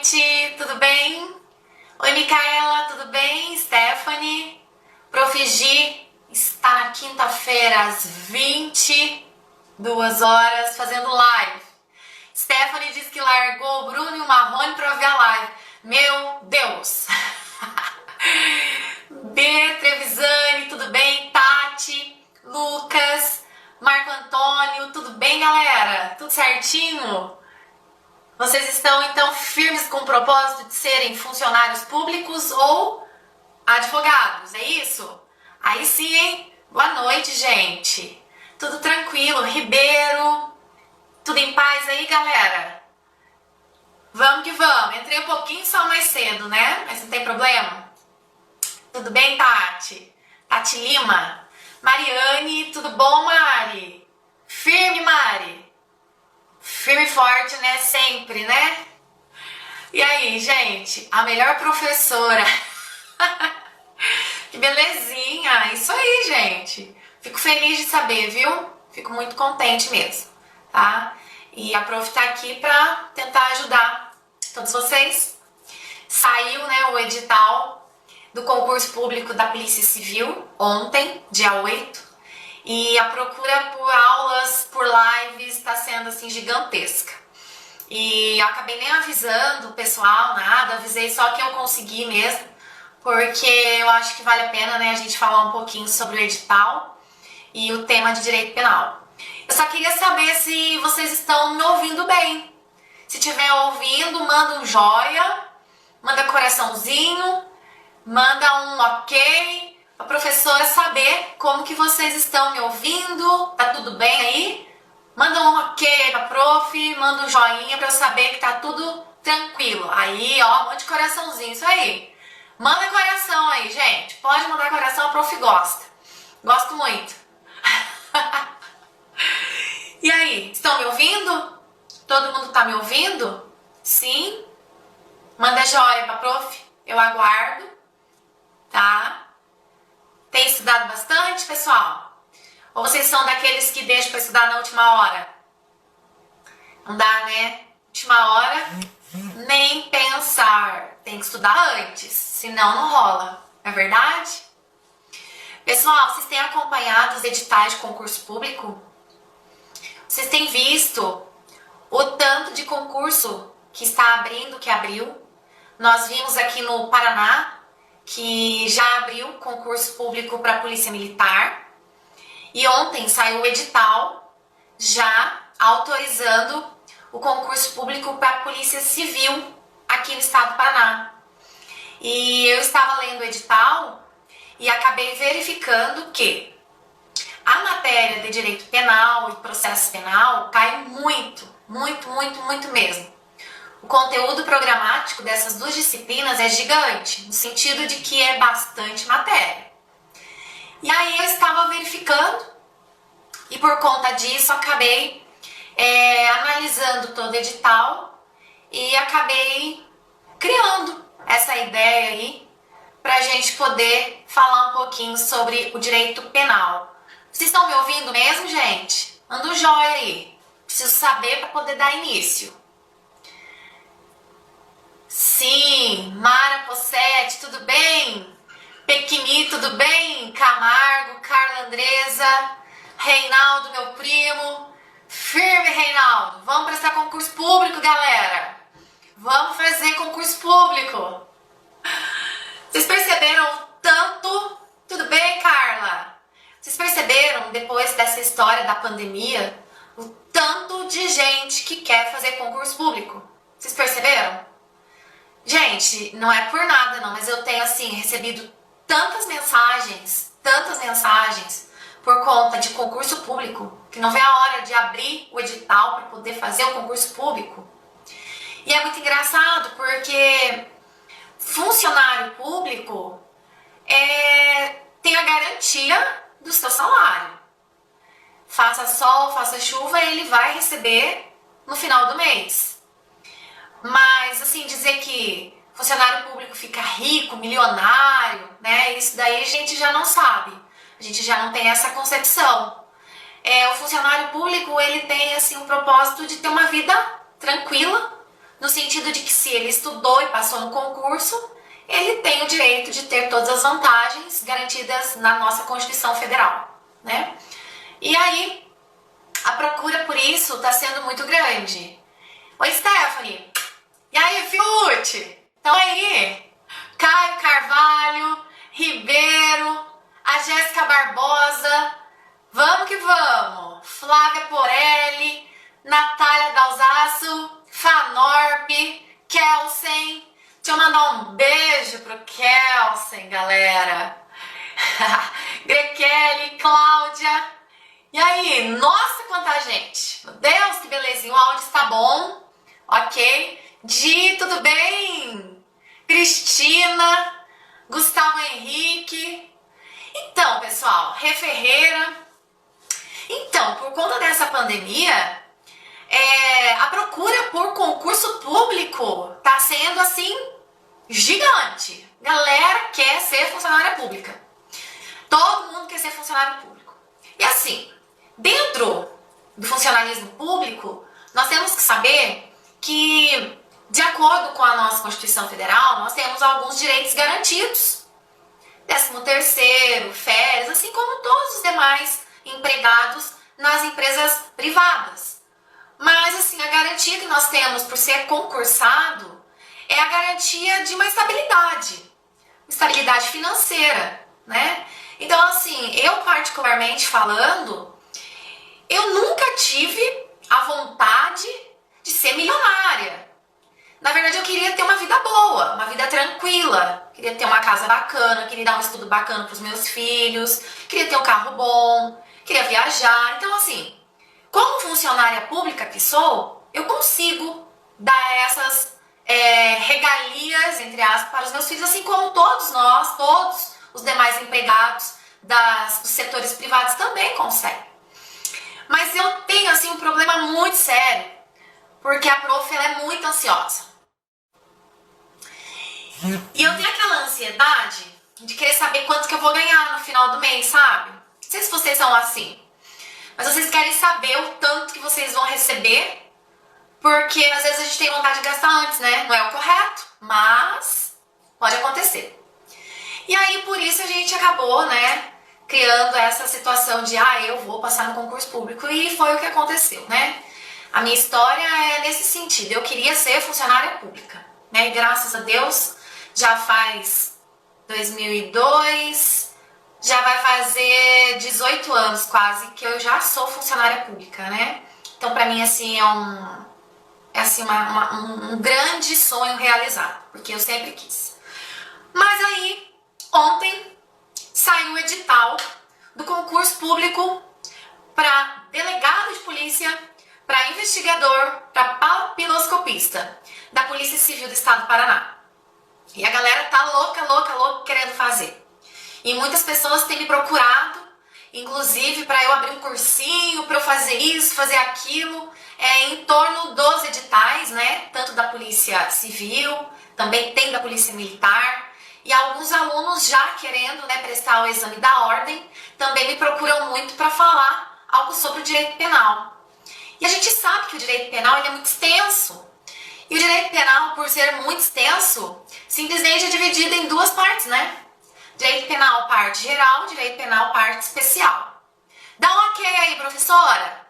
noite, tudo bem? Oi, Micaela, tudo bem? Stephanie, Prof. Gi está na quinta-feira às 22 horas fazendo live. Stephanie disse que largou o Bruno e o Marrone para ver a live. Meu Deus! B, Trevisani, tudo bem? Tati, Lucas, Marco Antônio, tudo bem, galera? Tudo certinho? Vocês estão, então, firmes com o propósito de serem funcionários públicos ou advogados, é isso? Aí sim, hein? Boa noite, gente. Tudo tranquilo? Ribeiro, tudo em paz aí, galera? Vamos que vamos. Entrei um pouquinho só mais cedo, né? Mas não tem problema. Tudo bem, Tati? Tati Lima. Mariane, tudo bom, Mari? Firme, Mari. Firme e forte, né? Sempre, né? E aí, gente? A melhor professora. Que belezinha. Isso aí, gente. Fico feliz de saber, viu? Fico muito contente mesmo, tá? E a prof tá aqui pra tentar ajudar todos vocês. Saiu, né, o edital do concurso público da Polícia Civil ontem, dia 8. E a procura por aulas, por lives, está sendo assim gigantesca. E eu acabei nem avisando o pessoal, nada, avisei só que eu consegui mesmo, porque eu acho que vale a pena, né, a gente falar um pouquinho sobre o edital e o tema de direito penal. Eu só queria saber se vocês estão me ouvindo bem. Se estiver ouvindo, manda um joia, manda coraçãozinho, manda um ok, a professora saber como que vocês estão me ouvindo, tá tudo bem aí? Manda um ok aí pra prof, manda um joinha pra eu saber que tá tudo tranquilo. Aí, ó, um monte de coraçãozinho, isso aí. Manda coração aí, gente. Pode mandar coração, a prof gosta. Gosto muito. E aí, estão me ouvindo? Todo mundo tá me ouvindo? Sim? Manda joia pra prof, eu aguardo, tá? Tem estudado bastante, pessoal? Ou vocês são daqueles que deixam para estudar na última hora? Não dá, né? Última hora, nem pensar. Tem que estudar antes, senão não rola. Não é verdade? Pessoal, vocês têm acompanhado os editais de concurso público? Vocês têm visto o tanto de concurso que está abrindo, que abriu? Nós vimos aqui no Paraná que já abriu concurso público para a Polícia Militar. E ontem saiu o edital já autorizando o concurso público para a Polícia Civil aqui no estado do Paraná. E eu estava lendo o edital e acabei verificando que a matéria de direito penal e processo penal cai muito, muito, muito, muito mesmo. O conteúdo programático dessas duas disciplinas é gigante, no sentido de que é bastante matéria. E aí eu estava verificando e por conta disso acabei analisando todo o edital e acabei criando essa ideia aí para a gente poder falar um pouquinho sobre o direito penal. Vocês estão me ouvindo mesmo, gente? Manda um joia aí. Preciso saber para poder dar início. Sim, Mara Possetti, tudo bem? Pequini, tudo bem? Camargo, Carla Andresa, Reinaldo, meu primo. Firme, Reinaldo. Vamos prestar concurso público, galera. Vamos fazer concurso público. Vocês perceberam tanto? Tudo bem, Carla? Vocês perceberam, depois dessa história da pandemia, o tanto de gente que quer fazer concurso público? Vocês perceberam? Gente, não é por nada não, mas eu tenho assim recebido tantas mensagens por conta de concurso público, que não vê a hora de abrir o edital para poder fazer o concurso público. E é muito engraçado porque funcionário público tem a garantia do seu salário. Faça sol, faça chuva, ele vai receber no final do mês. Mas, assim, dizer que funcionário público fica rico, milionário, né? Isso daí a gente já não sabe. A gente já não tem essa concepção. O funcionário público, ele tem, assim, o propósito de ter uma vida tranquila, no sentido de que se ele estudou e passou no concurso, ele tem o direito de ter todas as vantagens garantidas na nossa Constituição Federal, né? E aí, a procura por isso está sendo muito grande. Oi, Stephanie! E aí, Fiute? Então aí, Caio Carvalho, Ribeiro, a Jéssica Barbosa, vamos que vamos! Flávia Porelli, Natália Dalzaço, Fanorp, Kelsen. Deixa eu mandar um beijo pro Kelsen, galera. Grekelly, Cláudia. E aí, nossa, quanta gente. Meu Deus, que belezinha. O áudio está bom. Ok. Di, tudo bem? Cristina, Gustavo Henrique. Então, pessoal, Rê Ferreira. Então, por conta dessa pandemia, a procura por concurso público tá sendo assim gigante. Galera quer ser funcionária pública. Todo mundo quer ser funcionário público. E assim, dentro do funcionalismo público, nós temos que saber que, de acordo com a nossa Constituição Federal, nós temos alguns direitos garantidos. 13º, férias, assim como todos os demais empregados nas empresas privadas. Mas assim, a garantia que nós temos por ser concursado é a garantia de uma estabilidade financeira, né? Então assim, eu particularmente falando, eu nunca tive a vontade de ser milionária. Na verdade, eu queria ter uma vida boa, uma vida tranquila. Queria ter uma casa bacana, queria dar um estudo bacana para os meus filhos, queria ter um carro bom, queria viajar. Então assim, como funcionária pública que sou, eu consigo dar essas regalias, entre aspas, para os meus filhos, assim como todos nós, todos os demais empregados dos setores privados também conseguem. Mas eu tenho assim um problema muito sério, porque a prof ela é muito ansiosa. E eu tenho aquela ansiedade de querer saber quanto que eu vou ganhar no final do mês, sabe? Não sei se vocês são assim, mas vocês querem saber o tanto que vocês vão receber, porque às vezes a gente tem vontade de gastar antes, né? Não é o correto, mas pode acontecer. E aí por isso a gente acabou, né, criando essa situação de eu vou passar no concurso público, e foi o que aconteceu, né? A minha história é nesse sentido, eu queria ser funcionária pública, né? E graças a Deus já faz 2002, já vai fazer 18 anos quase que eu já sou funcionária pública, né? Então pra mim assim um grande sonho realizado, porque eu sempre quis. Mas aí, ontem, saiu o edital do concurso público para delegado de polícia, para investigador, para papiloscopista da Polícia Civil do Estado do Paraná. E a galera tá louca querendo fazer. E muitas pessoas têm me procurado, inclusive para eu abrir um cursinho, para eu fazer isso, fazer aquilo, em torno dos editais, né? Tanto da Polícia Civil, também tem da Polícia Militar. E alguns alunos já querendo, né, prestar o exame da ordem, também me procuram muito para falar algo sobre o direito penal. E a gente sabe que o direito penal ele é muito extenso. E o direito penal, por ser muito extenso, simplesmente é dividido em duas partes, né? Direito penal, parte geral, direito penal, parte especial. Dá um ok aí, professora?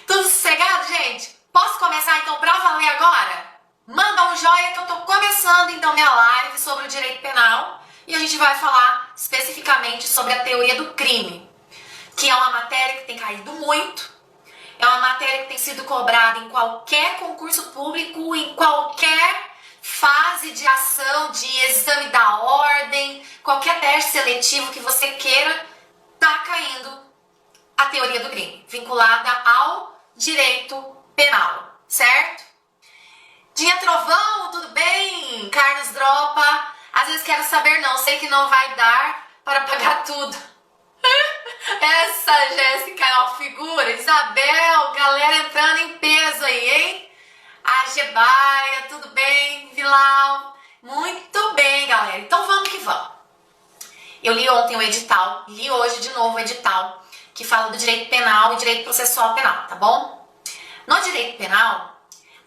Tudo sossegado, gente? Posso começar então pra valer agora? Manda um joinha que eu tô começando então minha live sobre o direito penal e a gente vai falar especificamente sobre a teoria do crime, que é uma matéria que tem caído muito, é uma matéria que tem sido cobrada em qualquer concurso público, em qualquer fase de ação, de exame da ordem, qualquer teste seletivo que você queira, tá caindo a teoria do crime, vinculada ao direito penal, certo? Dia Trovão, tudo bem? Carlos Dropa, às vezes quero saber não, sei que não vai dar para pagar tudo. Essa Jéssica é uma figura. Isabel, galera entrando em peso aí, hein? A Gebaia, tudo bem? Vilau, muito bem, galera. Então vamos que vamos. Eu li ontem o edital, li hoje de novo o edital, que fala do direito penal e direito processual penal, tá bom? No direito penal,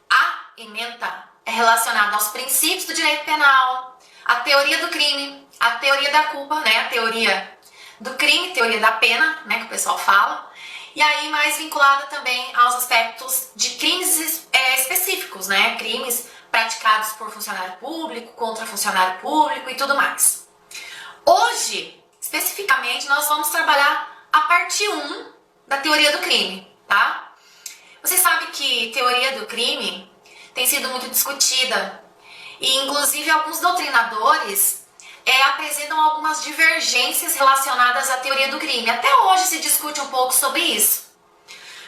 a ementa é relacionada aos princípios do direito penal, a teoria do crime, a teoria da culpa, né? A teoria do crime, teoria da pena, né? Que o pessoal fala. E aí mais vinculada também aos aspectos de crimes específicos, né? Crimes praticados por funcionário público, contra funcionário público e tudo mais. Hoje, especificamente, nós vamos trabalhar a parte 1 da teoria do crime, tá? Você sabe que teoria do crime tem sido muito discutida e, inclusive, alguns doutrinadores apresentam algumas divergências relacionadas à teoria do crime. Até hoje se discute um pouco sobre isso.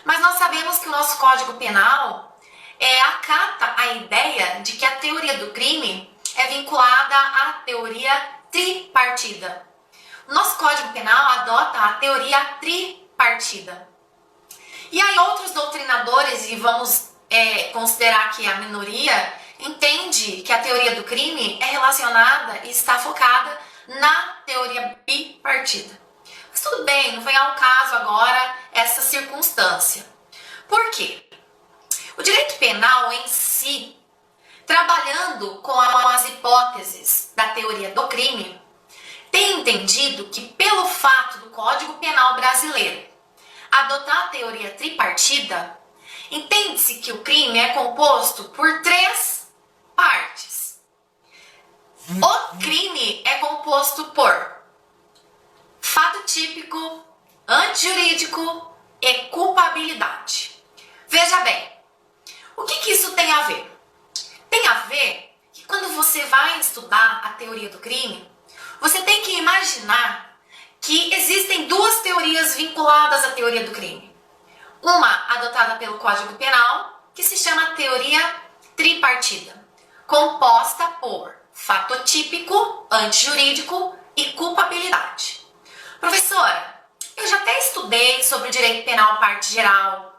Mas nós sabemos que o nosso Código Penal acata a ideia de que a teoria do crime é vinculada à teoria tripartida. O nosso Código Penal adota a teoria tripartida. E aí outros doutrinadores, e vamos considerar que a minoria, entende que a teoria do crime é relacionada e está focada na teoria bipartida. Mas tudo bem, não vem ao caso agora essa circunstância. Por quê? O direito penal em si, trabalhando com as hipóteses da teoria do crime, tem entendido que pelo fato do Código Penal brasileiro adotar a teoria tripartida, entende-se que o crime é composto por 3 partes. O crime é composto por fato típico, antijurídico e culpabilidade. Veja bem, o que isso tem a ver? Tem a ver que quando você vai estudar a teoria do crime, você tem que imaginar que existem 2 teorias vinculadas à teoria do crime. Uma adotada pelo Código Penal, que se chama teoria tripartida, composta por fato típico, antijurídico e culpabilidade. Professora, eu já até estudei sobre direito penal parte geral,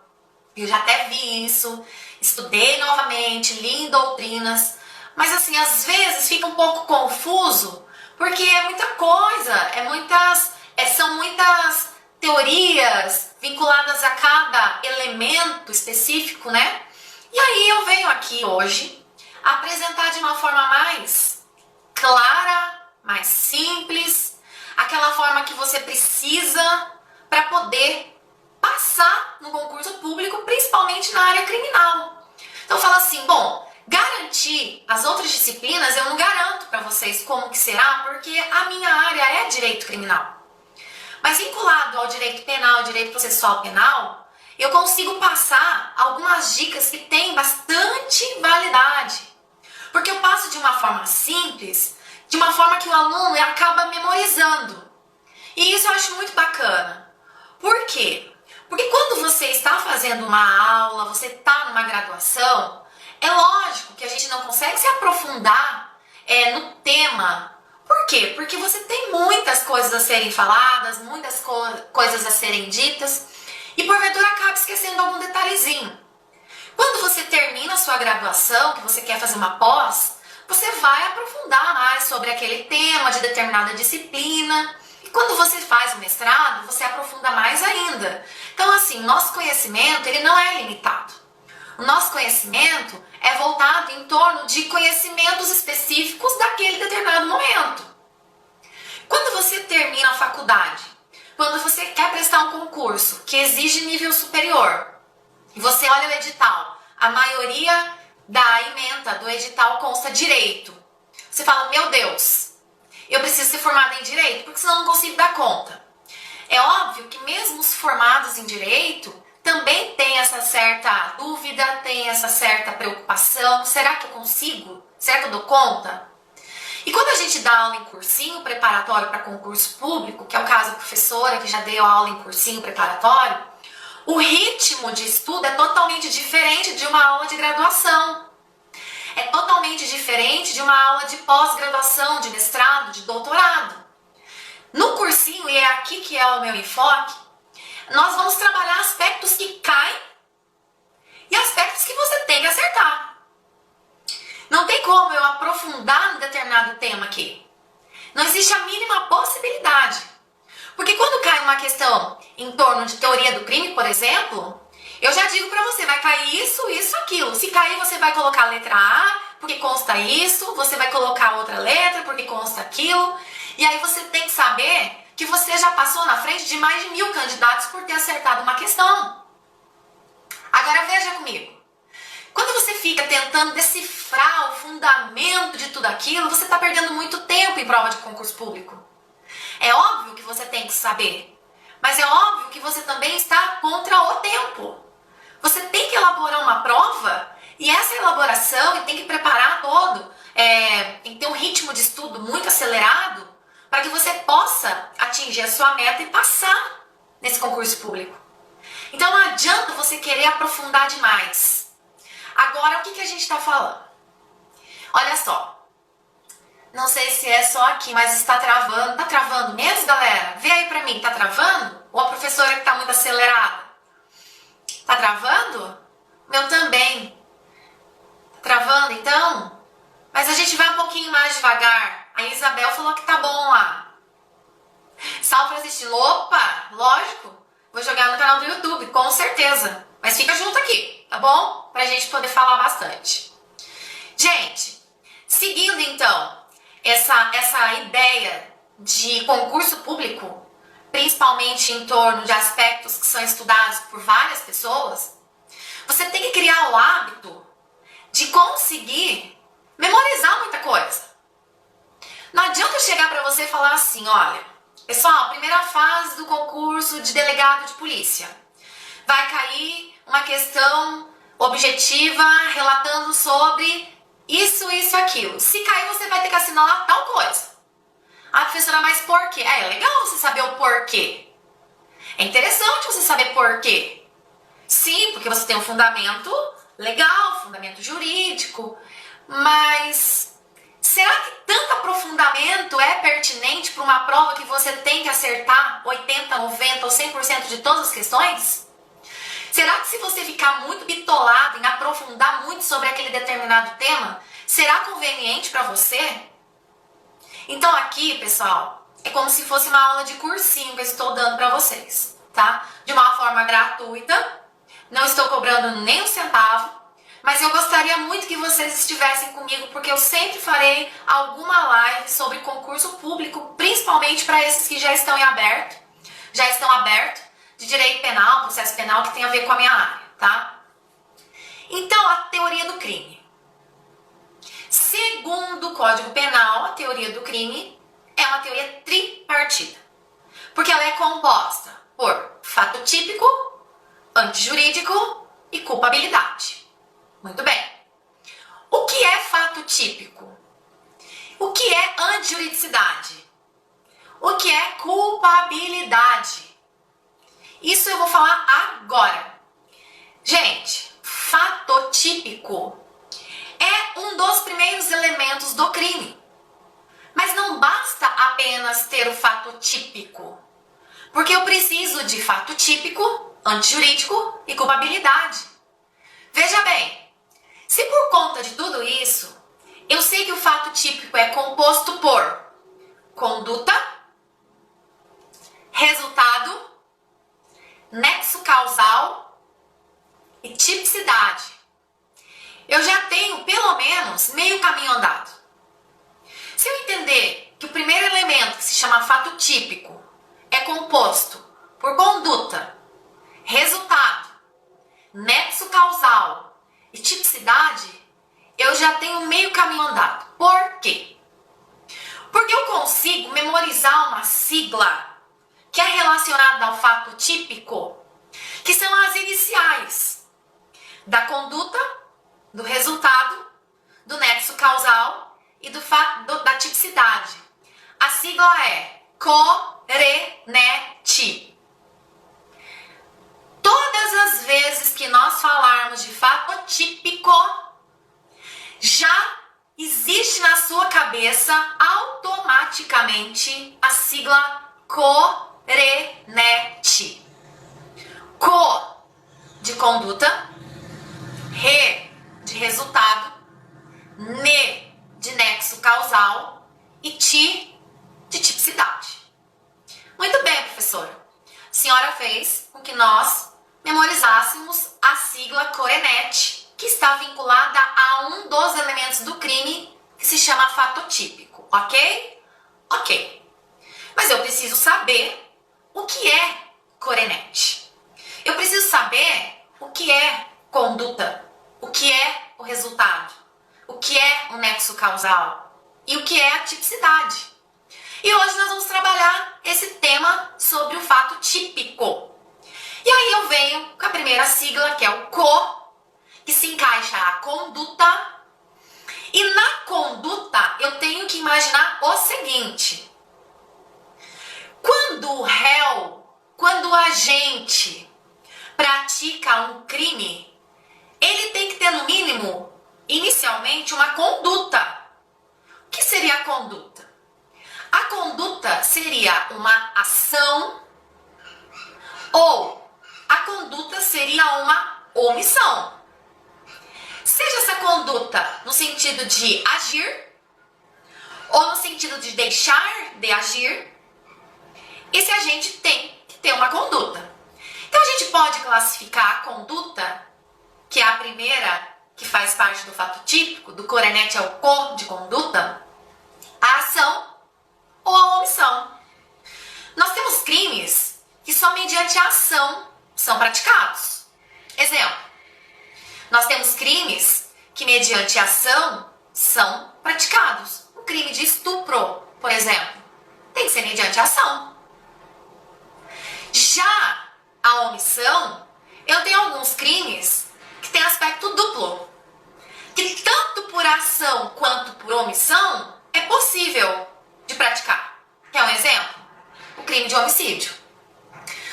eu já até vi isso, estudei novamente, li em doutrinas, mas assim, às vezes fica um pouco confuso, porque é muita coisa, são muitas teorias vinculadas a cada elemento específico, né? E aí eu venho aqui hoje apresentar de uma forma mais clara, mais simples, aquela forma que você precisa para poder passar no concurso público, principalmente na área criminal. Então fala assim, bom, garantir as outras disciplinas eu não garanto para vocês como que será, porque a minha área é direito criminal. Mas vinculado ao direito penal, direito processual penal, eu consigo passar algumas dicas que têm bastante validade. Porque eu passo de uma forma simples, de uma forma que o aluno acaba memorizando. E isso eu acho muito bacana. Por quê? Porque quando você está fazendo uma aula, você está numa graduação, é lógico que a gente não consegue se aprofundar no tema. Por quê? Porque você tem muitas coisas a serem faladas, muitas coisas a serem ditas e porventura acaba esquecendo algum detalhezinho. Quando você termina a sua graduação, que você quer fazer uma pós, você vai aprofundar mais sobre aquele tema de determinada disciplina. E quando você faz o mestrado, você aprofunda mais ainda. Então assim, nosso conhecimento ele não é limitado. O nosso conhecimento é voltado em torno de conhecimentos específicos daquele determinado momento. Quando você termina a faculdade, quando você quer prestar um concurso que exige nível superior, e você olha o edital, a maioria da ementa do edital consta direito. Você fala, meu Deus, eu preciso ser formada em direito, porque senão eu não consigo dar conta. É óbvio que mesmo os formados em direito também tem essa certa dúvida, tem essa certa preocupação. Será que eu consigo? Será que eu dou conta? E quando a gente dá aula em cursinho preparatório para concurso público, que é o caso da professora que já deu aula em cursinho preparatório, o ritmo de estudo é totalmente diferente de uma aula de graduação. É totalmente diferente de uma aula de pós-graduação, de mestrado, de doutorado. No cursinho, e é aqui que é o meu enfoque, nós vamos trabalhar aspectos que caem e aspectos que você tem que acertar. Não tem como eu aprofundar num determinado tema aqui. Não existe a mínima possibilidade. Porque quando cai uma questão em torno de teoria do crime, por exemplo, Eu já digo pra você, vai cair isso, isso, aquilo. Se cair, você vai colocar a letra A, porque consta isso, você vai colocar outra letra, porque consta aquilo. E aí você tem que saber que você já passou na frente de mais de 1000 candidatos por ter acertado uma questão. Agora veja comigo. Quando você fica tentando decifrar o fundamento de tudo aquilo, você está perdendo muito tempo em prova de concurso público. É óbvio que você tem que saber, mas é óbvio que você também está contra o tempo. Você tem que elaborar uma prova e essa elaboração e tem que preparar todo, tem que ter um ritmo de estudo muito acelerado para que você possa atingir a sua meta e passar nesse concurso público. Então não adianta você querer aprofundar demais. Agora, o que a gente está falando? Olha só. Não sei se é só aqui, mas está travando. Tá travando mesmo, galera? Vê aí pra mim, tá travando? Ou a professora que tá muito acelerada? Tá travando? Meu também. Tá travando, então? Mas a gente vai um pouquinho mais devagar. A Isabel falou que tá bom lá. Sal pra assistir. Opa, lógico. Vou jogar no canal do YouTube, com certeza. Mas fica junto aqui, tá bom? Pra gente poder falar bastante. Gente, seguindo então essa ideia de concurso público, principalmente em torno de aspectos que são estudados por várias pessoas, você tem que criar o hábito de conseguir memorizar muita coisa. Não adianta eu chegar pra você e falar assim, olha, pessoal, primeira fase do concurso de delegado de polícia. Vai cair uma questão objetiva relatando sobre isso, isso, aquilo. Se cair, você vai ter que assinalar tal coisa. Ah, professora, mas por quê? É legal você saber o porquê. É interessante você saber porquê. Sim, porque você tem um fundamento legal, fundamento jurídico, mas será que tanto aprofundamento é pertinente para uma prova que você tem que acertar 80, 90 ou 100% de todas as questões? Será que se você ficar muito bitolado em aprofundar muito sobre aquele determinado tema, será conveniente para você? Então aqui, pessoal, é como se fosse uma aula de cursinho que eu estou dando para vocês, tá? De uma forma gratuita, não estou cobrando nem um centavo, mas eu gostaria muito que vocês estivessem comigo, porque eu sempre farei alguma live sobre concurso público, principalmente para esses que já estão abertos, de direito penal, processo penal, que tem a ver com a minha área, tá? Então, a teoria do crime. Segundo o Código Penal, a teoria do crime é uma teoria tripartida, porque ela é composta por fato típico, antijurídico e culpabilidade. Muito bem. O que é fato típico? O que é antijuridicidade? O que é culpabilidade? Isso eu vou falar agora. Gente, fato típico é um dos primeiros elementos do crime. Mas não basta apenas ter o fato típico, porque eu preciso de fato típico, antijurídico e culpabilidade. Veja bem, se por conta de tudo isso, eu sei que o fato típico é composto por conduta, resultado, nexo causal e tipicidade, eu já tenho pelo menos meio caminho andado. Se eu entender que o primeiro elemento, que se chama fato típico, é composto por conduta, resultado, nexo causal e tipicidade, eu já tenho meio caminho andado. Por quê? Porque eu consigo memorizar uma sigla que é relacionada ao fato típico, que são as iniciais da conduta, do resultado, do nexo causal e da tipicidade. A sigla é CORENET. Todas as vezes que nós falarmos de fato típico, já existe na sua cabeça automaticamente a sigla CORENET. CO de conduta, RE de resultado, NE de nexo causal e TI de tipicidade. Muito bem, professora. A senhora fez com que nós memorizássemos a sigla CORENET, que está vinculada a um dos elementos do crime que se chama fato típico, ok? Ok. Mas eu preciso saber o que é CORENET. Eu preciso saber o que é conduta, o que é o resultado, o que é o nexo causal e o que é a tipicidade. E hoje nós vamos trabalhar esse tema sobre o fato típico. E aí eu venho com a primeira sigla, que é o CO, que se encaixa a conduta. E na conduta eu tenho que imaginar o seguinte: quando o réu, quando o agente pratica um crime, ele tem que ter no mínimo, inicialmente, uma conduta. O que seria a conduta? A conduta seria uma ação ou a conduta seria uma omissão. Seja essa conduta no sentido de agir ou no sentido de deixar de agir, esse agente tem que ter uma conduta. Então a gente pode classificar a conduta, que é a primeira que faz parte do fato típico, do CORENET é o CO de conduta, a ação ou a omissão. Nós temos crimes que só mediante a ação são praticados. Exemplo, nós temos crimes que mediante a ação são praticados. Um crime de estupro, por exemplo, tem que ser mediante a ação. Já a omissão, eu tenho alguns crimes que têm aspecto duplo, que tanto por ação quanto por omissão é possível de praticar. Quer um exemplo? O crime de homicídio.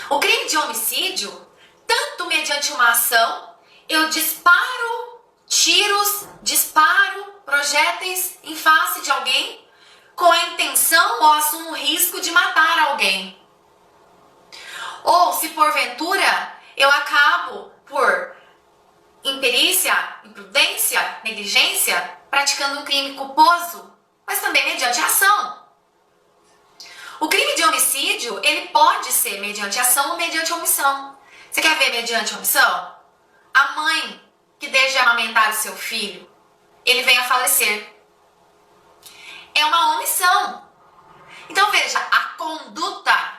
O crime de homicídio, tanto mediante uma ação, eu disparo tiros, disparo projéteis em face de alguém com a intenção ou assumo o risco de matar alguém. Ou se porventura eu acabo por imperícia, imprudência, negligência, praticando um crime culposo, mas também mediante ação. O crime de homicídio, ele pode ser mediante ação ou mediante omissão. Você quer ver mediante omissão? A mãe que deixa de amamentar o seu filho, ele vem a falecer. É uma omissão. Então veja, a conduta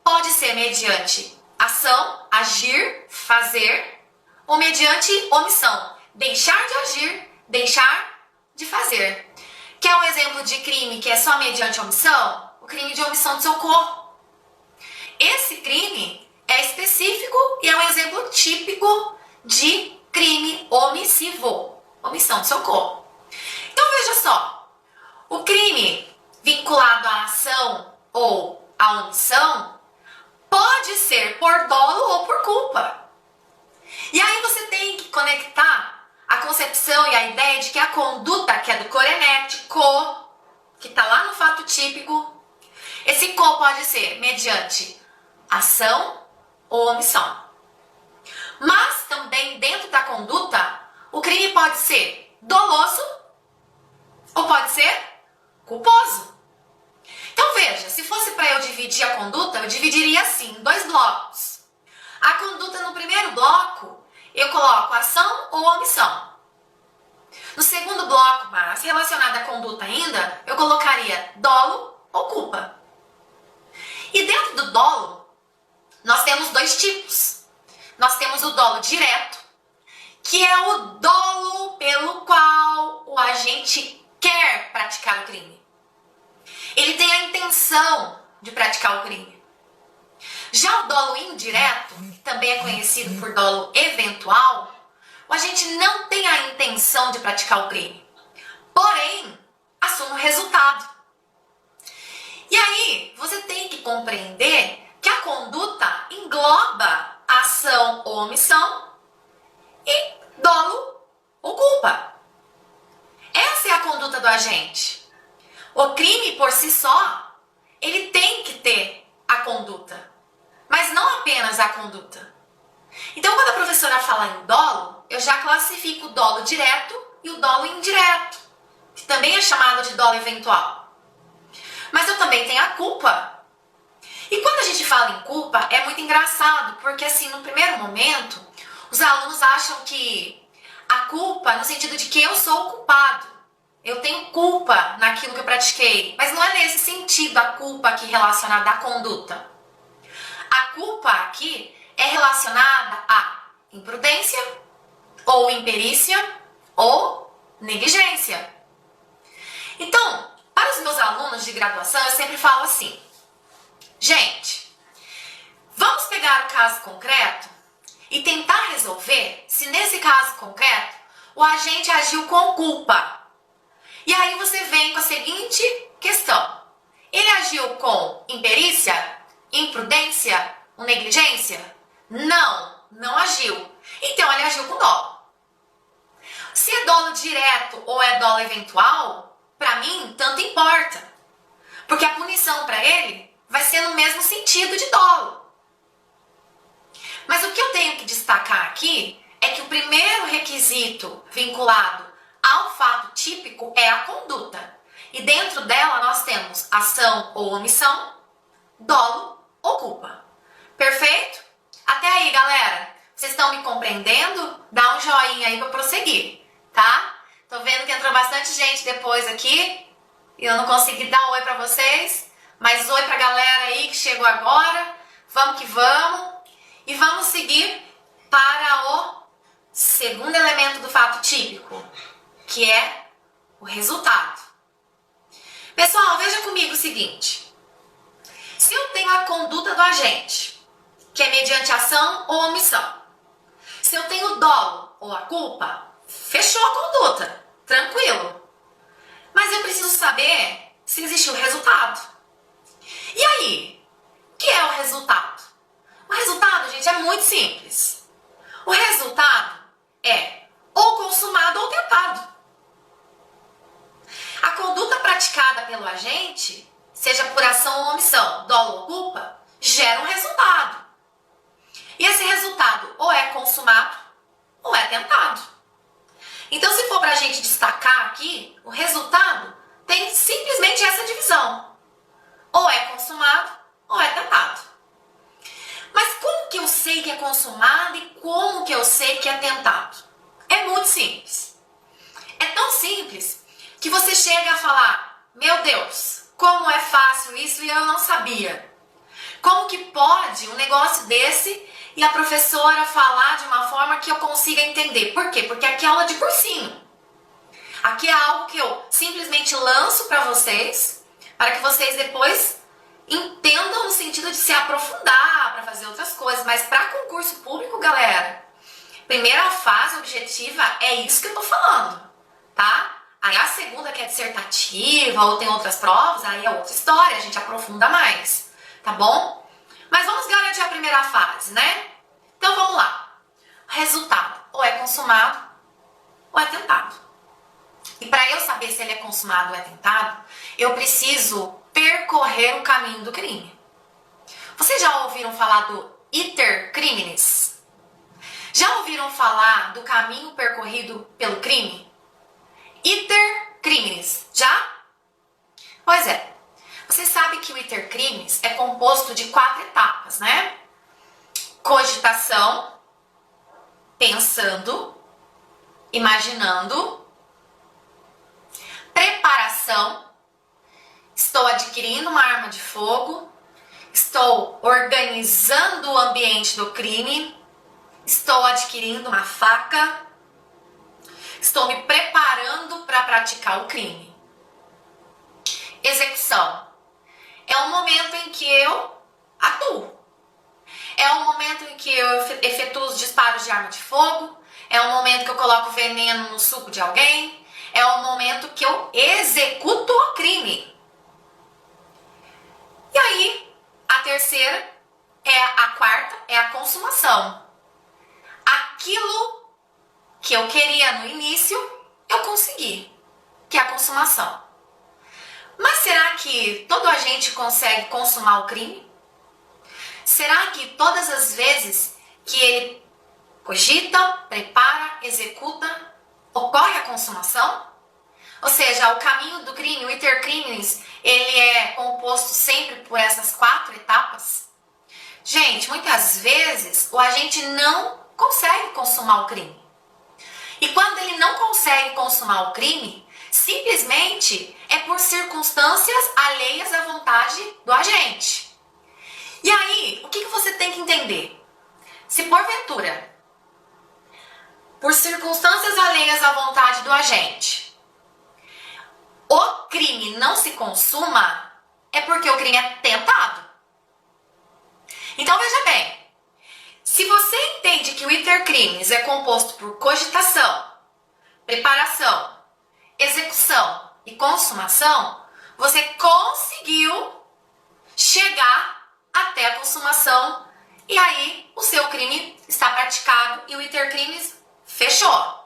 pode ser mediante ação, agir, fazer, ou mediante omissão, deixar de agir, deixar de fazer. Quer um exemplo de crime que é só mediante omissão? O crime de omissão de socorro. Esse crime é específico e é um exemplo típico de crime omissivo, omissão de socorro. Então veja só, o crime vinculado à ação ou à omissão pode ser por dolo ou por culpa. E aí você tem que conectar a concepção e a ideia de que a conduta, que é do CORENET, CO, que está lá no fato típico, esse CO pode ser mediante ação ou omissão. Mas também dentro da conduta, o crime pode ser doloso ou pode ser culposo. Então veja, se fosse para eu dividir a conduta, eu dividiria assim, em dois blocos. A conduta no primeiro bloco, eu coloco ação ou omissão. No segundo bloco, mas relacionado à conduta ainda, eu colocaria dolo ou culpa. E dentro do dolo, nós temos dois tipos. Nós temos o dolo direto, que é o dolo pelo qual o agente quer praticar o crime. Ele tem a intenção de praticar o crime. Já o dolo indireto, que também é conhecido por dolo eventual, o agente não tem a intenção de praticar o crime, porém, assume o resultado. E aí, você tem que compreender que a conduta engloba ação ou omissão e dolo ou culpa. Essa é a conduta do agente. O crime por si só, ele tem que ter a conduta, mas não apenas a conduta. Então, quando a professora fala em dolo, eu já classifico o dolo direto e o dolo indireto, que também é chamado de dolo eventual. Mas eu também tenho a culpa. E quando a gente fala em culpa, é muito engraçado, porque assim, no primeiro momento, os alunos acham que a culpa, no sentido de que eu sou o culpado, eu tenho culpa naquilo que eu pratiquei, mas não é nesse sentido a culpa aqui relacionada à conduta. A culpa aqui é relacionada à imprudência, ou imperícia, ou negligência. Então, para os meus alunos de graduação, eu sempre falo assim: gente, vamos pegar o caso concreto e tentar resolver se nesse caso concreto o agente agiu com culpa. E aí você vem com a seguinte questão: ele agiu com imperícia, imprudência ou negligência? Não, não agiu. Então ele agiu com dolo. Se é dolo direto ou é dolo eventual, para mim tanto importa. Porque a punição para ele vai ser no mesmo sentido de dolo. Mas o que eu tenho que destacar aqui é que o primeiro requisito vinculado ao fato típico é a conduta. E dentro dela nós temos ação ou omissão, dolo ou culpa. Perfeito? Até aí, galera. Vocês estão me compreendendo? Dá um joinha aí para prosseguir, tá? Tô vendo que entrou bastante gente depois aqui e eu não consegui dar oi para vocês, mas oi pra galera aí que chegou agora. Vamos que vamos. E vamos seguir para o segundo elemento do fato típico, que é o resultado. Pessoal, veja comigo o seguinte: se eu tenho a conduta do agente, que é mediante ação ou omissão, se eu tenho o dolo ou a culpa, fechou a conduta, tranquilo. Mas eu preciso saber se existiu resultado. E aí, o que é o resultado? O resultado, gente, é muito simples. O resultado é ou consumado ou tentado. A conduta praticada pelo agente, seja por ação ou omissão, dolo ou culpa, gera um resultado. E esse resultado ou é consumado ou é tentado. Então, se for para a gente destacar aqui, o resultado tem simplesmente essa divisão. Ou é consumado ou é tentado. Mas como que eu sei que é consumado e como que eu sei que é tentado? É muito simples. É tão simples que você chega a falar: meu Deus, como é fácil isso e eu não sabia. Como que pode um negócio desse e a professora falar de uma forma que eu consiga entender? Por quê? Porque aqui é aula de cursinho. Aqui é algo que eu simplesmente lanço para vocês, para que vocês depois entendam no sentido de se aprofundar para fazer outras coisas. Mas para concurso público, galera, primeira fase objetiva é isso que eu tô falando, tá? Aí a segunda, que é dissertativa ou tem outras provas, aí é outra história, a gente aprofunda mais, tá bom? Mas vamos garantir a primeira fase, né? Então vamos lá. Resultado, ou é consumado ou é tentado. E para eu saber se ele é consumado ou é tentado, eu preciso percorrer o caminho do crime. Vocês já ouviram falar do iter criminis? Já ouviram falar do caminho percorrido pelo crime? Iter criminis, já? Pois é. Você sabe que o iter criminis é composto de 4 etapas, né? Cogitação, pensando, imaginando, preparação, estou adquirindo uma arma de fogo, estou organizando o ambiente do crime, estou adquirindo uma faca, estou me preparando para praticar o crime. Execução é o momento em que eu atuo. É o momento em que eu efetuo os disparos de arma de fogo, é o momento que eu coloco veneno no suco de alguém, é o momento que eu executo o crime. E aí, a terceira, a quarta, é a consumação. Aquilo que eu queria no início, eu consegui, que é a consumação. Mas será que todo agente consegue consumar o crime? Será que todas as vezes que ele cogita, prepara, executa, ocorre a consumação? Ou seja, o caminho do crime, o iter criminis, ele é composto sempre por essas 4 etapas? Gente, muitas vezes o agente não consegue consumar o crime. E quando ele não consegue consumar o crime, simplesmente é por circunstâncias alheias à vontade do agente. E aí, o que você tem que entender? Se porventura, por circunstâncias alheias à vontade do agente, o crime não se consuma, é porque o crime é tentado. Então veja bem, se você entende que o intercrimes é composto por cogitação, preparação, execução e consumação, você conseguiu chegar até a consumação e aí o seu crime está praticado e o intercrimes fechou.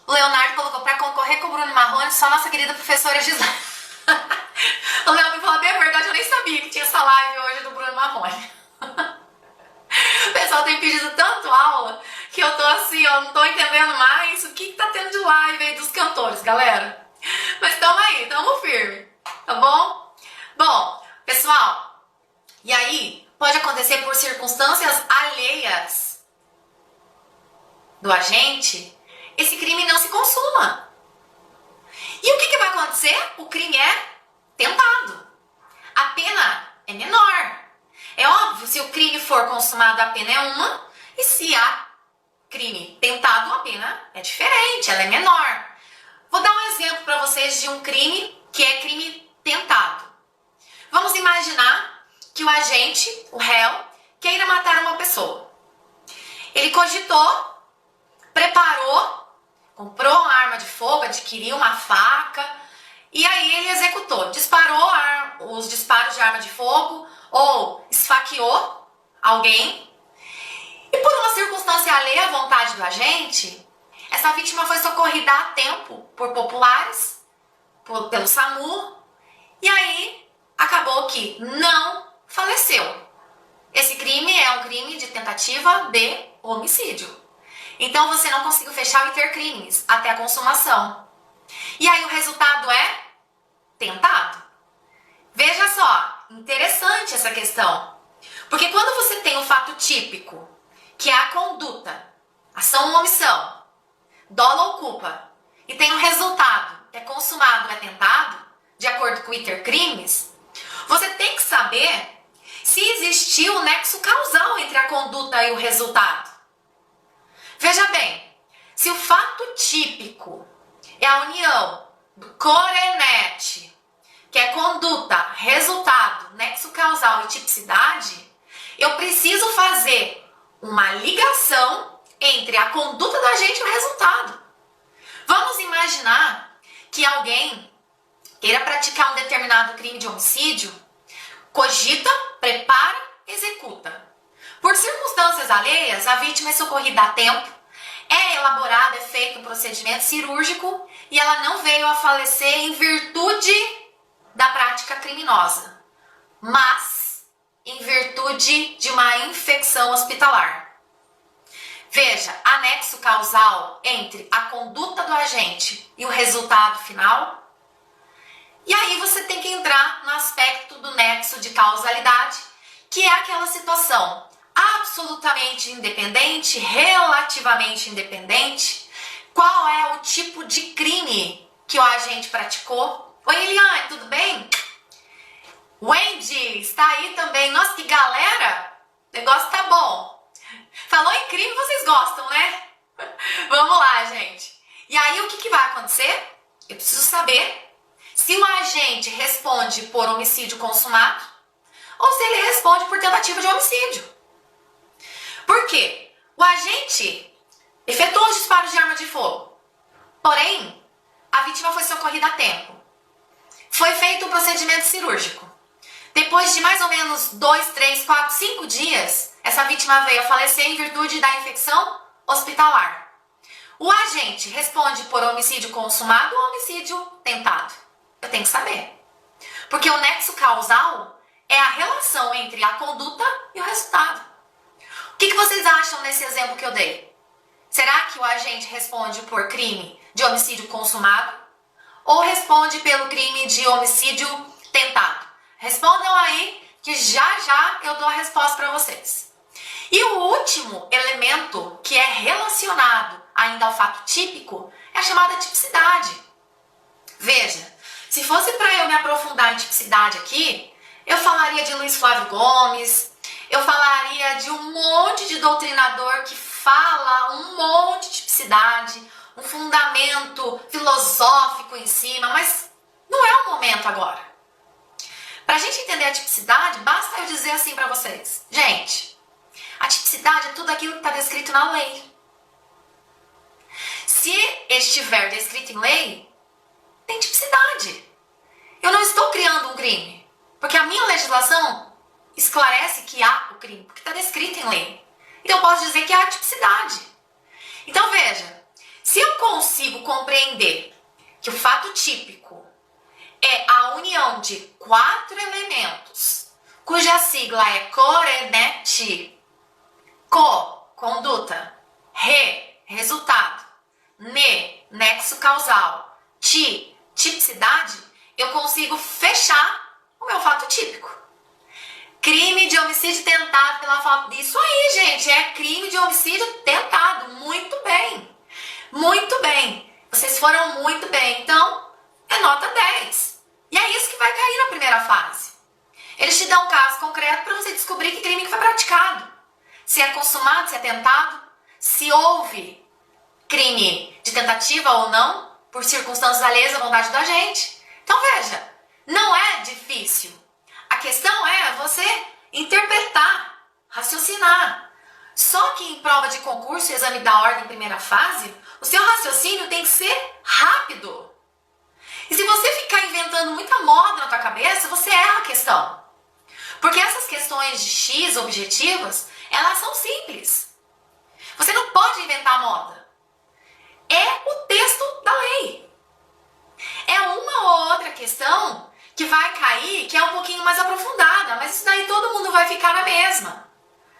O Leonardo colocou para concorrer com o Bruno Marrone só nossa querida professora Gislaine. O Léo me falou bem a verdade, eu nem sabia que tinha essa live hoje do Bruno Marrone. O pessoal tem pedido tanto aula que eu tô assim, ó, não tô entendendo mais o que tá tendo de live aí dos cantores, galera. Mas tamo aí, tamo firme, tá bom? Bom, pessoal, e aí pode acontecer por circunstâncias alheias do agente, esse crime não se consuma. E o que vai acontecer? O crime é tentado. A pena é menor. É óbvio, se o crime for consumado, a pena é uma, e se há crime tentado, a pena é diferente, ela é menor. Vou dar um exemplo para vocês de um crime que é crime tentado. Vamos imaginar que o agente, o réu, queira matar uma pessoa. Ele cogitou, preparou, comprou uma arma de fogo, adquiriu uma faca, e aí ele executou, disparou os disparos de arma de fogo, ou esfaqueou alguém, e por uma circunstância alheia à vontade do agente, essa vítima foi socorrida a tempo por populares, pelo SAMU, e aí acabou que não faleceu. Esse crime é um crime de tentativa de homicídio. Então você não conseguiu fechar o intercrimes até a consumação. E aí o resultado é tentado. Veja só, interessante essa questão. Porque quando você tem o fato típico, que é a conduta, ação ou omissão, dolo ou culpa, e tem um resultado, que é consumado ou é tentado, de acordo com o intercrimes, você tem que saber se existiu o nexo causal entre a conduta e o resultado. Veja bem, se o fato típico é a união do corenet, que é conduta, resultado, nexo causal e tipicidade, eu preciso fazer uma ligação entre a conduta do agente e o resultado. Vamos imaginar que alguém queira praticar um determinado crime de homicídio, cogita, prepara, executa. Por circunstâncias alheias, a vítima é socorrida a tempo, é elaborado, é feito um procedimento cirúrgico e ela não veio a falecer em virtude da prática criminosa, mas em virtude de uma infecção hospitalar. Veja, anexo causal entre a conduta do agente e o resultado final. E aí você tem que entrar no aspecto do nexo de causalidade, que é aquela situação absolutamente independente, relativamente independente. Qual é o tipo de crime que o agente praticou? Oi, Eliane, tudo bem? Wendy, está aí também. Nossa, que galera! O negócio tá bom. Falou em crime, vocês gostam, né? Vamos lá, gente. E aí, o que vai acontecer? Eu preciso saber se o agente responde por homicídio consumado ou se ele responde por tentativa de homicídio. Por quê? O agente efetuou os disparos de arma de fogo, porém, a vítima foi socorrida a tempo. Foi feito um procedimento cirúrgico. Depois de mais ou menos 2, 3, 4, 5 dias, essa vítima veio a falecer em virtude da infecção hospitalar. O agente responde por homicídio consumado ou homicídio tentado? Eu tenho que saber. Porque o nexo causal é a relação entre a conduta e o resultado. O que vocês acham nesse exemplo que eu dei? Será que o agente responde por crime de homicídio consumado? ou responde pelo crime de homicídio tentado? Respondam aí que já já eu dou a resposta para vocês. E o último elemento que é relacionado ainda ao fato típico é a chamada tipicidade. Veja, se fosse para eu me aprofundar em tipicidade aqui, eu falaria de Luiz Flávio Gomes, eu falaria de um monte de doutrinador que fala um monte de tipicidade, um fundamento filosófico em cima, mas não é o momento agora. Para a gente entender a tipicidade, basta eu dizer assim para vocês. Gente, a tipicidade é tudo aquilo que está descrito na lei. Se estiver descrito em lei, tem tipicidade. Eu não estou criando um crime, porque a minha legislação esclarece que há o crime, porque está descrito em lei. Então eu posso dizer que há tipicidade. Então veja, se eu consigo compreender que o fato típico é a união de 4 elementos, cuja sigla é CORENET, CO, conduta, RE, resultado, NE, nexo causal, TI, tipicidade, eu consigo fechar o meu fato típico. Crime de homicídio tentado pela falta... Isso aí, gente, é crime de homicídio tentado. Muito bem. Muito bem. Vocês foram muito bem. Então, é nota 10. E é isso que vai cair na primeira fase. Eles te dão um caso concreto para você descobrir que crime que foi praticado. Se é consumado, se é tentado, se houve crime de tentativa ou não, por circunstâncias alheias à vontade da gente. Então veja, não é difícil. A questão é você interpretar, raciocinar. Só que em prova de concurso e exame da ordem em primeira fase, o seu raciocínio tem que ser rápido. E se você ficar inventando muita moda na tua cabeça, você erra a questão. Porque essas questões de X objetivas, elas são simples. Você não pode inventar moda. É o texto da lei. É uma ou outra questão que vai cair, que é um pouquinho mais aprofundada, mas isso daí todo mundo vai ficar na mesma.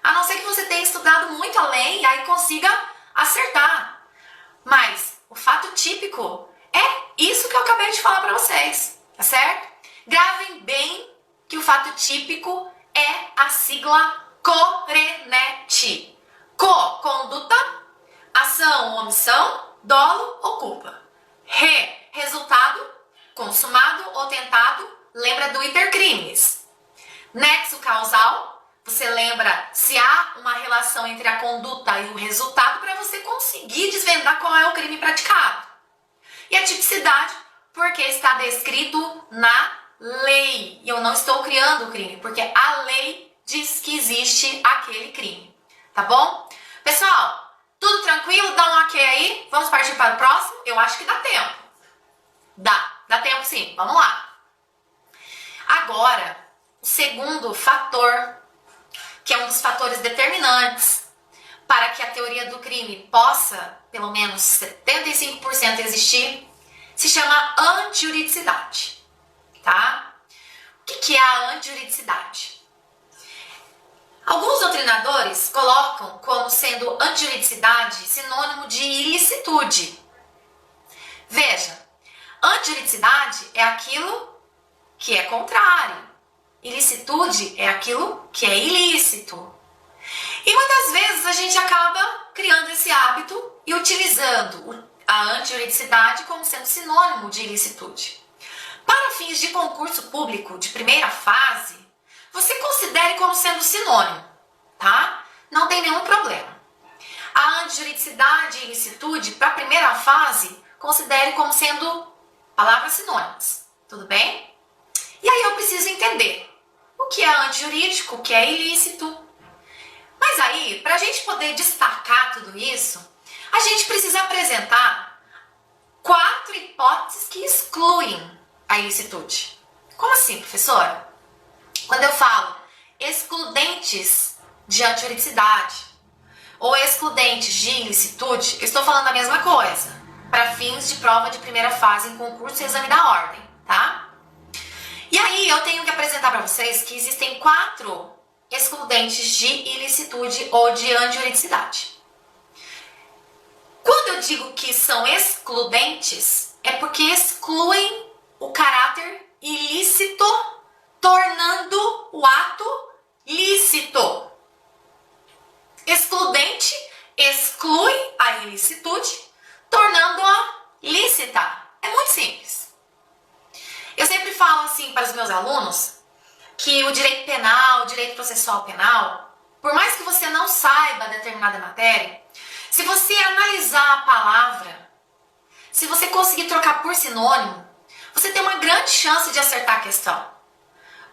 A não ser que você tenha estudado muito além e aí consiga acertar. Mas o fato típico é isso que eu acabei de falar para vocês, tá certo? Gravem bem que o fato típico é a sigla CORENET. Co, conduta, ação, omissão, dolo ou culpa. Re, resultado, consumado ou tentado, lembra do intercrimes. Nexo causal, você lembra se há uma relação entre a conduta e o resultado para você conseguir desvendar qual é o crime praticado. E a tipicidade, porque está descrito na lei. E eu não estou criando o crime, porque a lei diz que existe aquele crime. Tá bom? Pessoal, tudo tranquilo? Dá um ok aí? Vamos partir para o próximo? Eu acho que dá tempo. Dá tempo sim. Vamos lá. Agora, o segundo fator, que é um dos fatores determinantes para que a teoria do crime possa, pelo menos 75% existir, se chama antijuridicidade. Tá? O que é a antijuridicidade? Alguns doutrinadores colocam como sendo antijuridicidade sinônimo de ilicitude. Veja, antijuridicidade é aquilo que é contrário. Ilicitude é aquilo que é ilícito. E muitas vezes a gente acaba criando esse hábito e utilizando a antijuridicidade como sendo sinônimo de ilicitude. Para fins de concurso público de primeira fase, você considere como sendo sinônimo, tá? Não tem nenhum problema. A antijuridicidade e ilicitude, para a primeira fase, considere como sendo palavras sinônimas, tudo bem? E aí eu preciso entender o que é antijurídico, o que é ilícito. Mas aí, para a gente poder destacar tudo isso, a gente precisa apresentar 4 hipóteses que excluem a ilicitude. Como assim, professora? Quando eu falo excludentes de antijuridicidade ou excludentes de ilicitude, eu estou falando a mesma coisa, para fins de prova de primeira fase em concurso e exame da ordem, tá? E aí eu tenho que apresentar para vocês que existem 4 excludentes de ilicitude ou de antijuridicidade. Quando eu digo que são excludentes, é porque excluem o caráter ilícito, tornando o ato lícito. Excludente exclui a ilicitude, tornando-a lícita. É muito simples. Eu sempre falo assim para os meus alunos que o direito penal, o direito processual penal, por mais que você não saiba determinada matéria, se você analisar a palavra, se você conseguir trocar por sinônimo, você tem uma grande chance de acertar a questão.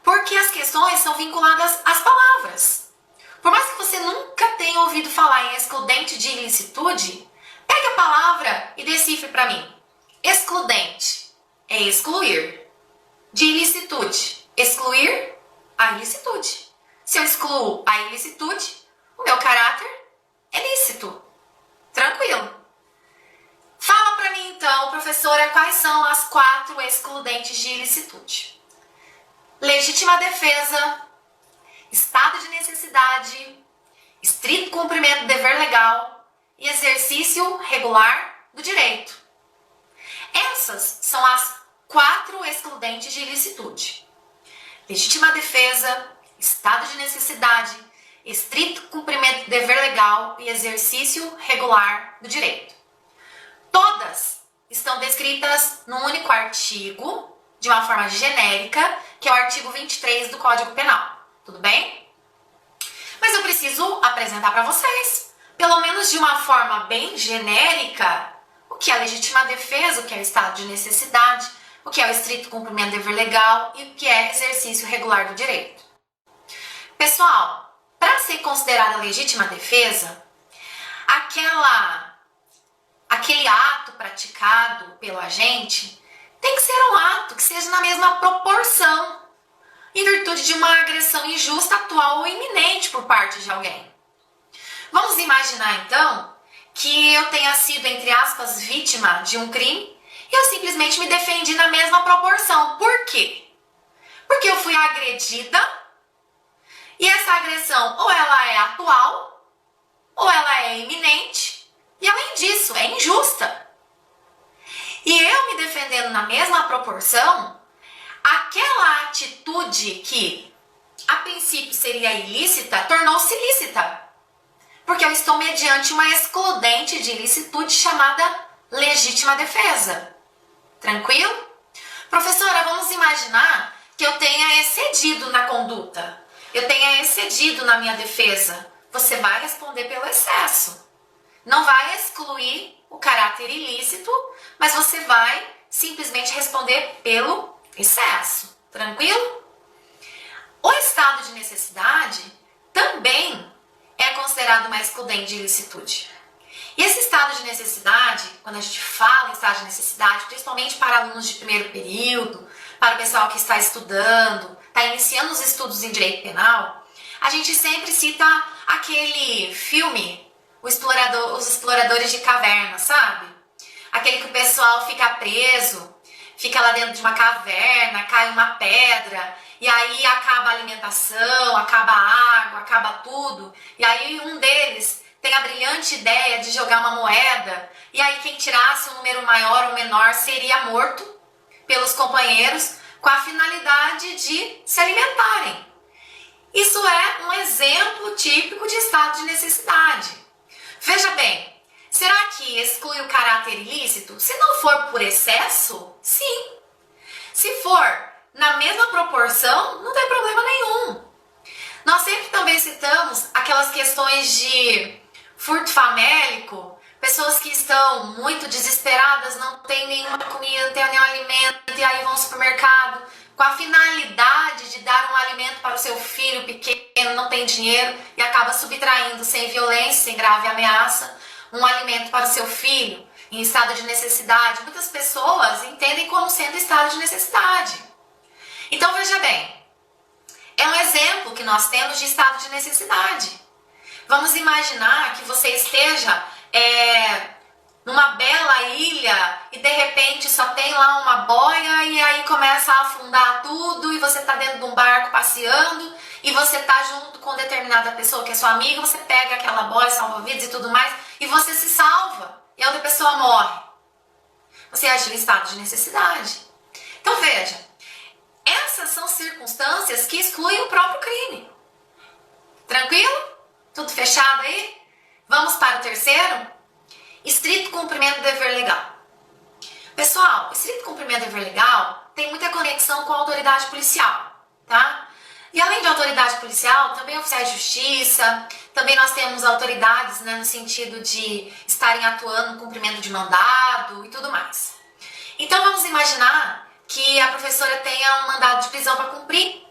Porque as questões são vinculadas às palavras. Por mais que você nunca tenha ouvido falar em excludente de ilicitude, pegue a palavra e decifre para mim. Excludente é excluir. De ilicitude, excluir a ilicitude. Se eu excluo a ilicitude, o meu caráter é lícito. Tranquilo. Fala para mim então, professora, quais são as 4 excludentes de ilicitude? Legítima defesa, estado de necessidade, estrito cumprimento do dever legal e exercício regular do direito. Essas são as 4 excludentes de ilicitude. Legítima defesa, estado de necessidade, estrito cumprimento do dever legal e exercício regular do direito. Todas estão descritas num único artigo, de uma forma genérica, que é o artigo 23 do Código Penal. Tudo bem? Mas eu preciso apresentar para vocês, pelo menos de uma forma bem genérica, o que é a legítima defesa, o que é o estado de necessidade, o que é o estrito cumprimento do dever legal e o que é exercício regular do direito. Pessoal, para ser considerada legítima defesa, aquele ato praticado pelo agente tem que ser um ato que seja na mesma proporção, em virtude de uma agressão injusta, atual ou iminente por parte de alguém. Vamos imaginar então que eu tenha sido, entre aspas, vítima de um crime e eu simplesmente me defendi na mesma proporção. Por quê? Porque eu fui agredida e essa agressão ou ela é atual ou ela é iminente e além disso é injusta. E eu me defendendo na mesma proporção, aquela atitude que a princípio seria ilícita tornou-se lícita. Porque eu estou mediante uma excludente de ilicitude chamada legítima defesa. Tranquilo? Professora, vamos imaginar que eu tenha excedido na conduta. Eu tenha excedido na minha defesa. Você vai responder pelo excesso. Não vai excluir o caráter ilícito, mas você vai simplesmente responder pelo excesso. Tranquilo? O estado de necessidade também é considerado uma excludente de ilicitude. E esse estado de necessidade, quando a gente fala em estado de necessidade, principalmente para alunos de primeiro período, para o pessoal que está estudando, está iniciando os estudos em direito penal, a gente sempre cita aquele filme, Os Exploradores de Caverna, sabe? Aquele que o pessoal fica preso, fica lá dentro de uma caverna, cai uma pedra, e aí acaba a alimentação, acaba a água, acaba tudo. E aí um deles tem a brilhante ideia de jogar uma moeda, e aí quem tirasse um número maior ou menor seria morto pelos companheiros com a finalidade de se alimentarem. Isso é um exemplo típico de estado de necessidade. Veja bem, será que exclui o caráter ilícito? Se não for por excesso, sim. Se for na mesma proporção, não tem problema nenhum. Nós sempre também citamos aquelas questões de furto famélico, pessoas que estão muito desesperadas, não tem nenhuma comida, não tem nenhum alimento, e aí vão ao supermercado com a finalidade de dar um alimento para o seu filho pequeno, não tem dinheiro e acaba subtraindo sem violência, sem grave ameaça, um alimento para o seu filho em estado de necessidade. Muitas pessoas entendem como sendo estado de necessidade. Então veja bem, é um exemplo que nós temos de estado de necessidade. Vamos imaginar que você esteja numa bela ilha e de repente só tem lá uma boia e aí começa a afundar tudo e você está dentro de um barco passeando e você está junto com determinada pessoa que é sua amiga, você pega aquela boia, salva-vidas e tudo mais e você se salva e a outra pessoa morre. você agiu em estado de necessidade. Então veja, essas são circunstâncias que excluem o próprio crime. Tranquilo? Tudo fechado aí? Vamos para o terceiro? Estrito cumprimento do dever legal. Pessoal, estrito cumprimento do dever legal tem muita conexão com a autoridade policial, tá? E além de autoridade policial, também oficiais de justiça, também nós temos autoridades, né, no sentido de estarem atuando no cumprimento de mandado e tudo mais. Então vamos imaginar que a professora tenha um mandado de prisão para cumprir.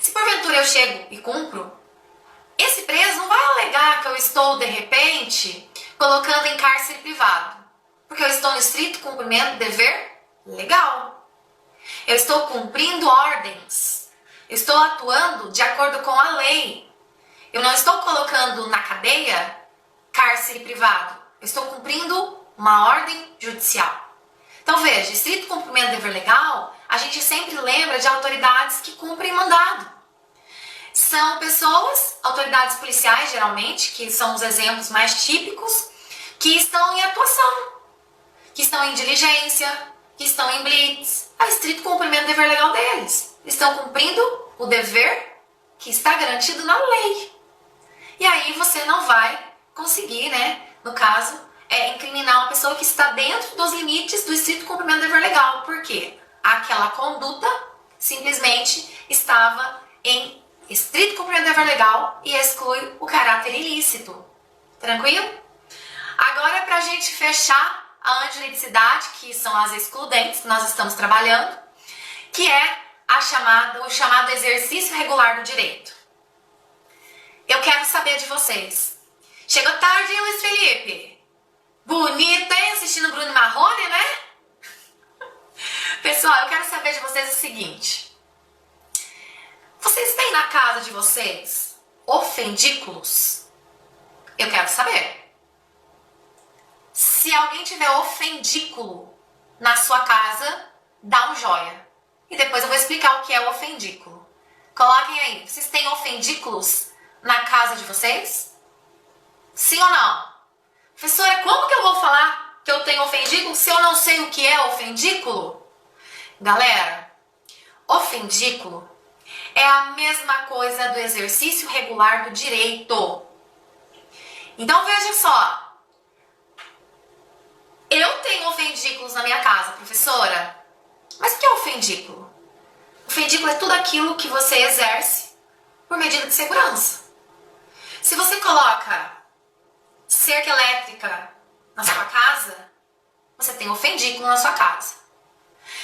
Se porventura eu chego e cumpro, esse preso não vai alegar que eu estou, de repente, colocando em cárcere privado, porque eu estou no estrito cumprimento do dever legal. Eu estou cumprindo ordens. Eu estou atuando de acordo com a lei. Eu não estou colocando na cadeia cárcere privado. Eu estou cumprindo uma ordem judicial. Então veja, estrito cumprimento do dever legal, a gente sempre lembra de autoridades que cumprem mandado. São pessoas, autoridades policiais geralmente, que são os exemplos mais típicos, que estão em atuação, que estão em diligência, que estão em blitz. É estrito cumprimento do dever legal deles. Estão cumprindo o dever que está garantido na lei. E aí você não vai conseguir, né, no caso, incriminar uma pessoa que está dentro dos limites do estrito cumprimento do dever legal, porque aquela conduta simplesmente estava em estrito cumprimento do dever legal e exclui o caráter ilícito. Tranquilo? Agora, para a gente fechar a antijuridicidade, que são as excludentes que nós estamos trabalhando, que é o chamado exercício regular do direito. Eu quero saber de vocês. Chegou tarde, hein, Luiz Felipe? Bonito, hein? Assistindo Bruno Marrone, né? Pessoal, eu quero saber de vocês o seguinte. Vocês têm na casa de vocês ofendículos? Eu quero saber. Se alguém tiver ofendículo na sua casa, dá um joia. E depois eu vou explicar o que é o ofendículo. Coloquem aí. Vocês têm ofendículos na casa de vocês? Sim ou não? Professora, como que eu vou falar que eu tenho ofendículo se eu não sei o que é ofendículo? Galera, ofendículo é a mesma coisa do exercício regular do direito. Então veja só. Eu tenho ofendículos na minha casa, professora. Mas o que é ofendículo? Ofendículo é tudo aquilo que você exerce por medida de segurança. Se você coloca cerca elétrica na sua casa, você tem ofendículo na sua casa.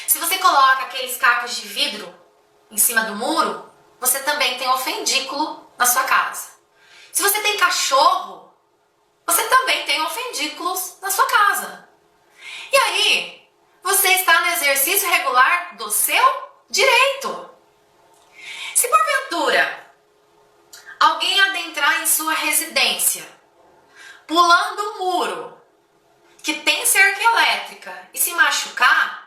Se você coloca aqueles cacos de vidro em cima do muro, você também tem ofendículo na sua casa. Se você tem cachorro, você também tem ofendículos na sua casa. E aí, você está no exercício regular do seu direito. Se porventura alguém adentrar em sua residência, pulando o muro que tem cerca elétrica e se machucar,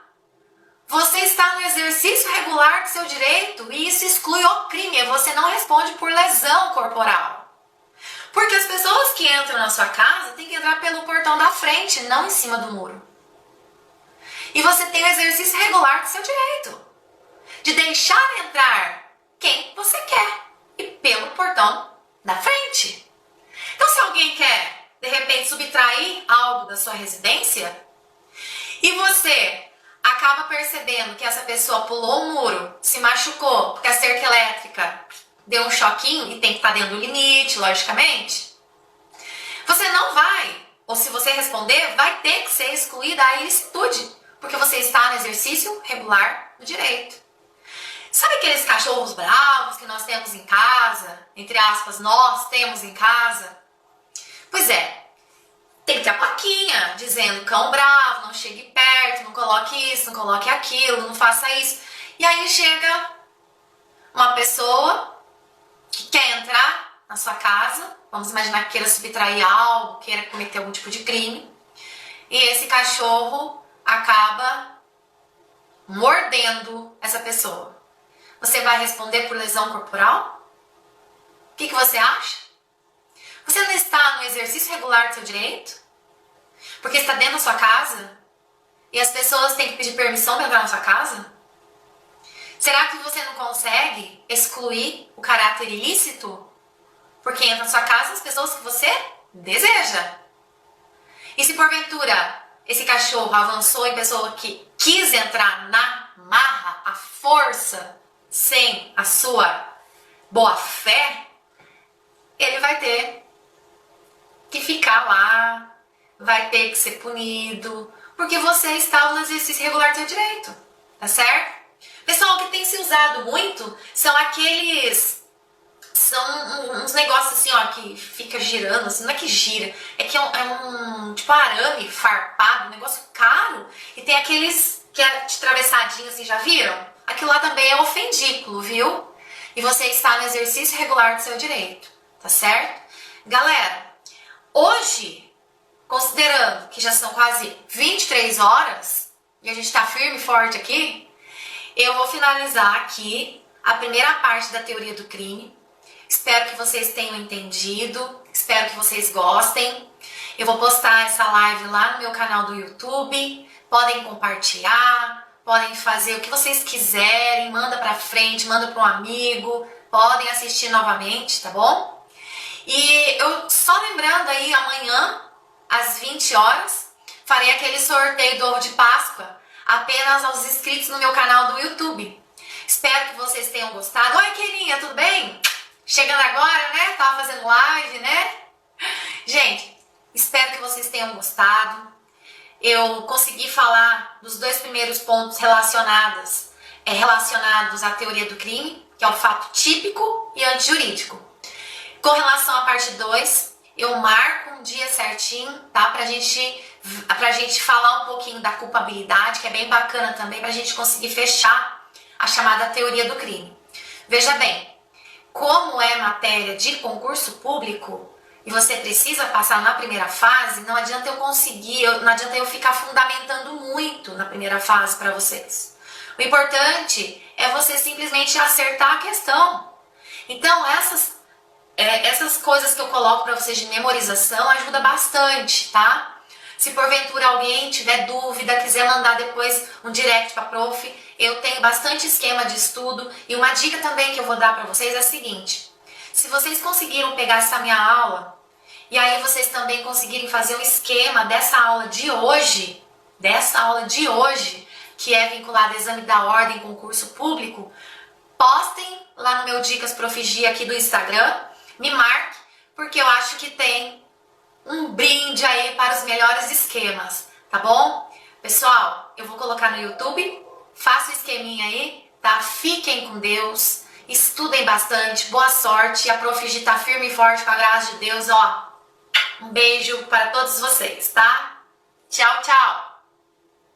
você está no exercício regular do seu direito e isso exclui o crime. Você não responde por lesão corporal. Porque as pessoas que entram na sua casa têm que entrar pelo portão da frente, não em cima do muro. E você tem o exercício regular do seu direito de deixar entrar quem você quer e pelo portão da frente. Então, se alguém quer, de repente, subtrair algo da sua residência e você acaba percebendo que essa pessoa pulou um muro, se machucou porque a cerca elétrica deu um choquinho e tem que estar dentro do limite, logicamente, você não vai, ou se você responder, vai ter que ser excluída a ilicitude, porque você está no exercício regular do direito. Sabe aqueles cachorros bravos que nós temos em casa? Entre aspas, nós temos em casa? Pois é, tem que ter a plaquinha dizendo cão bravo, não chegue perto, não coloque isso, não coloque aquilo, não faça isso. E aí chega uma pessoa que quer entrar na sua casa, vamos imaginar que queira subtrair algo, queira cometer algum tipo de crime, e esse cachorro acaba mordendo essa pessoa. Você vai responder por lesão corporal? O que você acha? Você não está no exercício regular do seu direito? Porque está dentro da sua casa? e as pessoas têm que pedir permissão para entrar na sua casa? Será que você não consegue excluir o caráter ilícito? Porque entra na sua casa as pessoas que você deseja. E se porventura esse cachorro avançou em pessoa que quis entrar na marra, à força, sem a sua boa fé, ele vai ter que ficar lá, vai ter que ser punido, porque você está no exercício regular do seu direito, tá certo? Pessoal, o que tem se usado muito são uns negócios assim, ó, que fica girando, assim, não é que gira, é que é um tipo arame farpado, um negócio caro, e tem aqueles que é de travessadinho, assim, já viram? Aquilo lá também é ofendículo, viu? E você está no exercício regular do seu direito, tá certo? Galera, hoje, considerando que já são quase 23 horas, e a gente tá firme e forte aqui, eu vou finalizar aqui a primeira parte da teoria do crime. Espero que vocês tenham entendido, espero que vocês gostem. Eu vou postar essa live lá no meu canal do YouTube, podem compartilhar, podem fazer o que vocês quiserem, manda pra frente, manda para um amigo, podem assistir novamente, tá bom? E eu só lembrando aí, amanhã, às 20 horas, farei aquele sorteio do ovo de Páscoa apenas aos inscritos no meu canal do YouTube. Espero que vocês tenham gostado. Oi, Keninha, tudo bem? Chegando agora, né? Tava fazendo live, né? Gente, espero que vocês tenham gostado. Eu consegui falar dos dois primeiros pontos relacionados à teoria do crime, que é o fato típico e antijurídico. Com relação à parte 2, eu marco um dia certinho, tá? Pra gente falar um pouquinho da culpabilidade, que é bem bacana também, pra gente conseguir fechar a chamada teoria do crime. Veja bem, como é matéria de concurso público e você precisa passar na primeira fase, não adianta eu ficar fundamentando muito na primeira fase para vocês. O importante é você simplesmente acertar a questão. Então, essas coisas que eu coloco para vocês de memorização ajuda bastante, tá? Se porventura alguém tiver dúvida, quiser mandar depois um direct para a prof, eu tenho bastante esquema de estudo. E uma dica também que eu vou dar para vocês é a seguinte: se vocês conseguiram pegar essa minha aula, e aí vocês também conseguirem fazer um esquema dessa aula de hoje, que é vinculada ao exame da ordem concurso público, postem lá no meu Dicas Prof. Gi aqui do Instagram, me marque, porque eu acho que tem um brinde aí para os melhores esquemas, tá bom? Pessoal, eu vou colocar no YouTube, faça o esqueminha aí, tá? Fiquem com Deus, estudem bastante, boa sorte, e a Prof. Gi tá firme e forte com a graça de Deus, ó. Um beijo para todos vocês, tá?